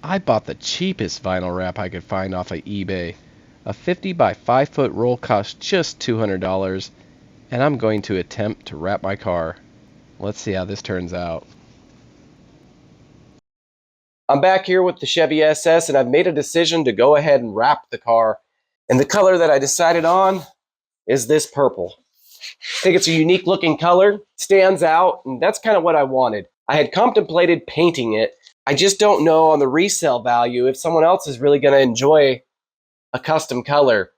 I bought the cheapest vinyl wrap I could find off of eBay. A 50 by 5 foot roll cost just $200, and I'm going to attempt to wrap my car. Let's see how this turns out. I'm back here with the Chevy SS, and I've made a decision to go ahead and wrap the car. And the color that I decided on is this purple. I think it's a unique looking color, stands out, and that's kind of what I wanted. I had contemplated painting it. I just don't know on the resale value if someone else is really going to enjoy a custom color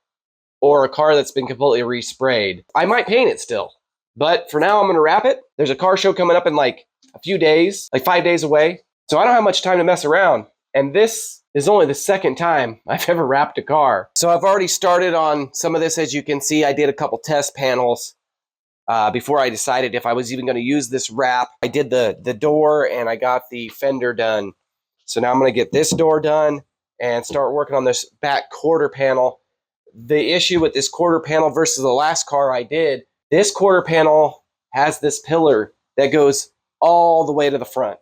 or a car that's been completely resprayed. I might paint it still, but for now I'm going to wrap it. There's a car show coming up in like a few days, like 5 days away. So I don't have much time to mess around. And this is only the second time I've ever wrapped a car. So I've already started on some of this. As you can see, I did a couple test panels before I decided if I was even going to use this wrap. I did the door and I got the fender done. So now I'm going to get this door done and start working on this back quarter panel. The issue with this quarter panel versus the last car I did, this quarter panel has this pillar that goes all the way to the front.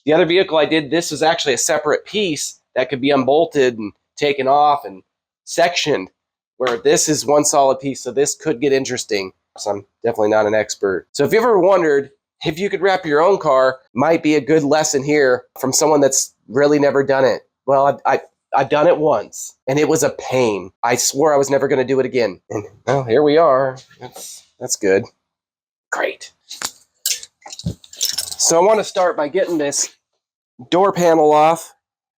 The other vehicle I did, this was actually a separate piece that could be unbolted and taken off and sectioned, where this is one solid piece, so this could get interesting. So I'm definitely not an expert. So if you ever wondered if you could wrap your own car, might be a good lesson here from someone that's really never done it. Well, I've done it once, and it was a pain. I swore I was never going to do it again. And well, here we are. That's good. Great. So I want to start by getting this door panel off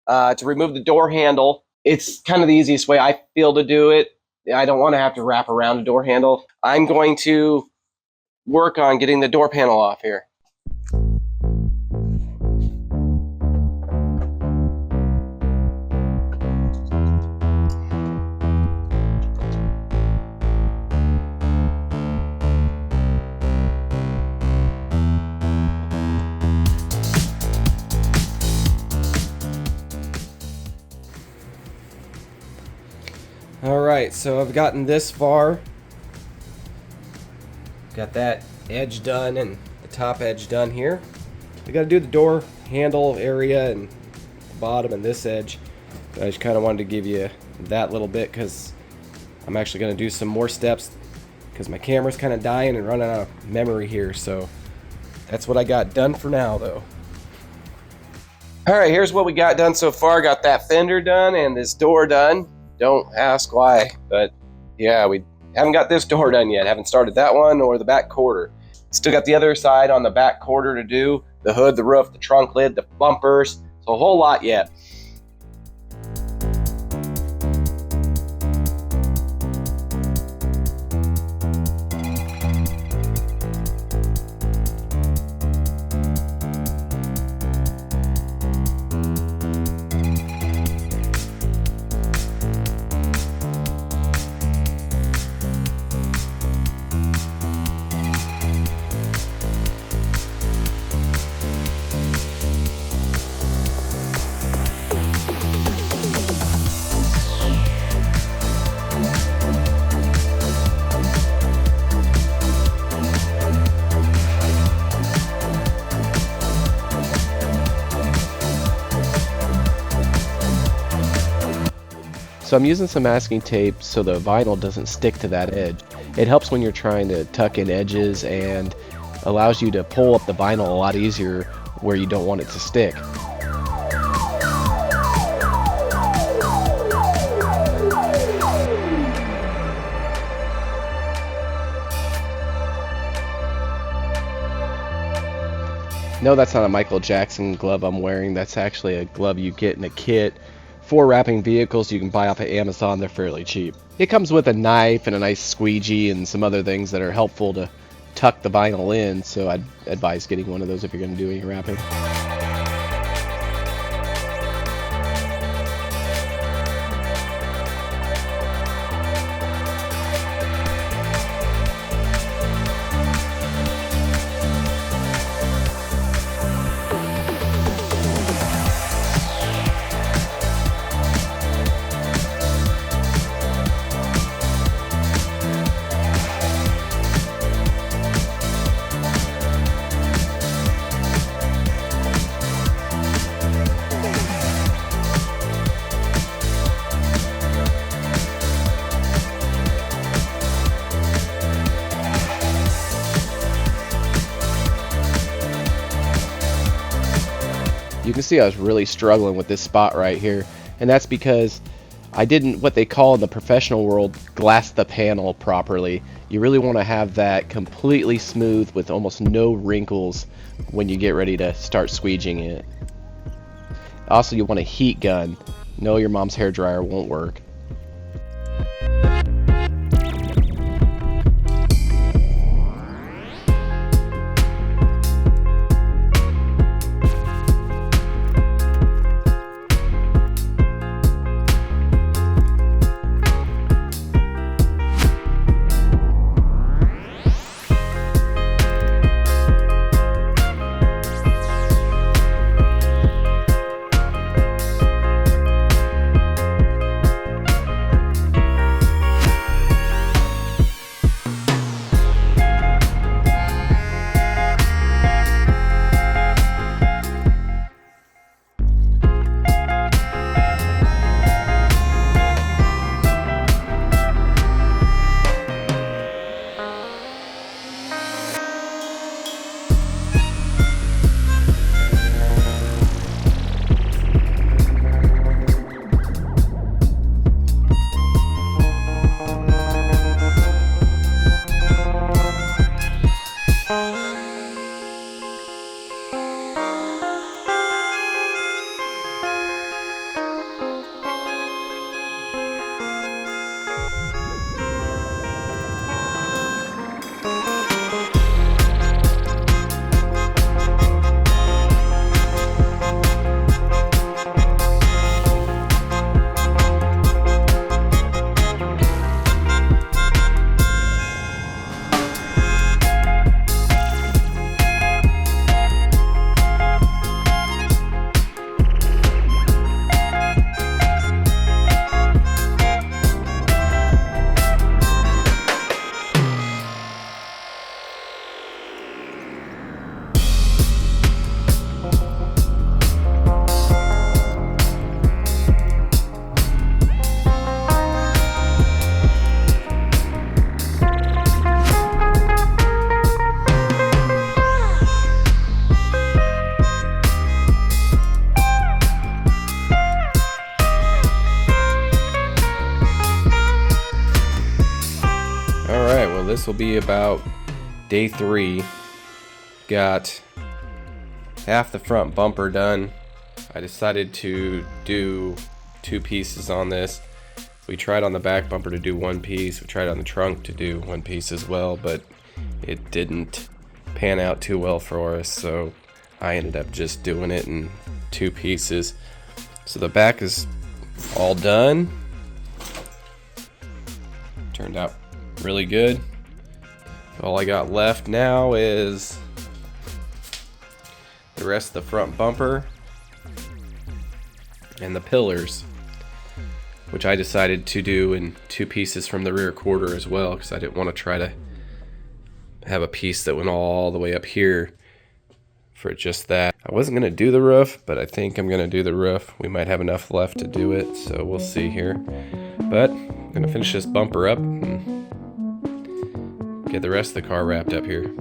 to remove the door handle. It's kind of the easiest way I feel to do it. I don't want to have to wrap around a door handle. I'm going to work on getting the door panel off here. Alright, so I've gotten this far. Got that edge done and the top edge done here. I gotta do the door handle area and the bottom and this edge. I just kind of wanted to give you that little bit because I'm actually going to do some more steps because my camera's kind of dying and running out of memory here. So that's what I got done for now, though. Alright, here's what we got done so far. Got that fender done and this door done. Don't ask why, but yeah, we haven't got this door done yet. Haven't started that one or the back quarter. Still got the other side on the back quarter to do. The hood, the roof, the trunk lid, the bumpers. So a whole lot yet. So I'm using some masking tape so the vinyl doesn't stick to that edge. It helps when you're trying to tuck in edges and allows you to pull up the vinyl a lot easier where you don't want it to stick. No, that's not a Michael Jackson glove I'm wearing. That's actually a glove you get in a kit for wrapping vehicles. You can buy off of Amazon. They're fairly cheap. It comes with a knife and a nice squeegee and some other things that are helpful to tuck the vinyl in, so I'd advise getting one of those if you're going to do any wrapping. can see I was really struggling with this spot right here, and that's because I didn't, what they call in the professional world, glass the panel properly. You really want to have that completely smooth with almost no wrinkles when you get ready to start squeegeeing it. Also, you want a heat gun. No, your mom's hairdryer won't work. This will be about day 3. Got half the front bumper done. I decided to do 2 pieces on this. We tried on the back bumper to do 1 piece. We tried on the trunk to do 1 piece as well, but it didn't pan out too well for us, so I ended up just doing it in 2 pieces. So the back is all done. Turned out really good. All I got left now is the rest of the front bumper and the pillars, which I decided to do in 2 pieces from the rear quarter as well, because I didn't want to try to have a piece that went all the way up here for just that. I wasn't going to do the roof, but I think I'm going to do the roof. We might have enough left to do it, so we'll see here. But I'm going to finish this bumper up and get the rest of the car wrapped up here.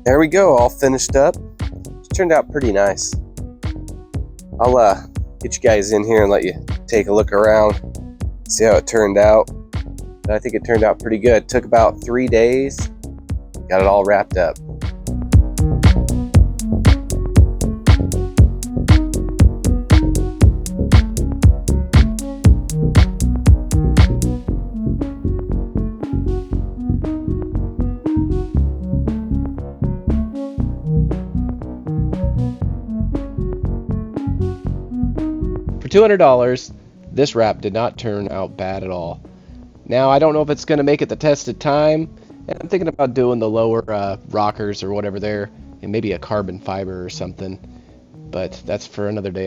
There we go, all finished up. It turned out pretty nice. I'll get you guys in here and let you take a look around, see how it turned out. But I think it turned out pretty good. It took about 3 days. Got it all wrapped up. $200, this wrap did not turn out bad at all. Now, I don't know if it's going to make it the test of time. And I'm thinking about doing the lower rockers or whatever there, and maybe a carbon fiber or something. But that's for another day.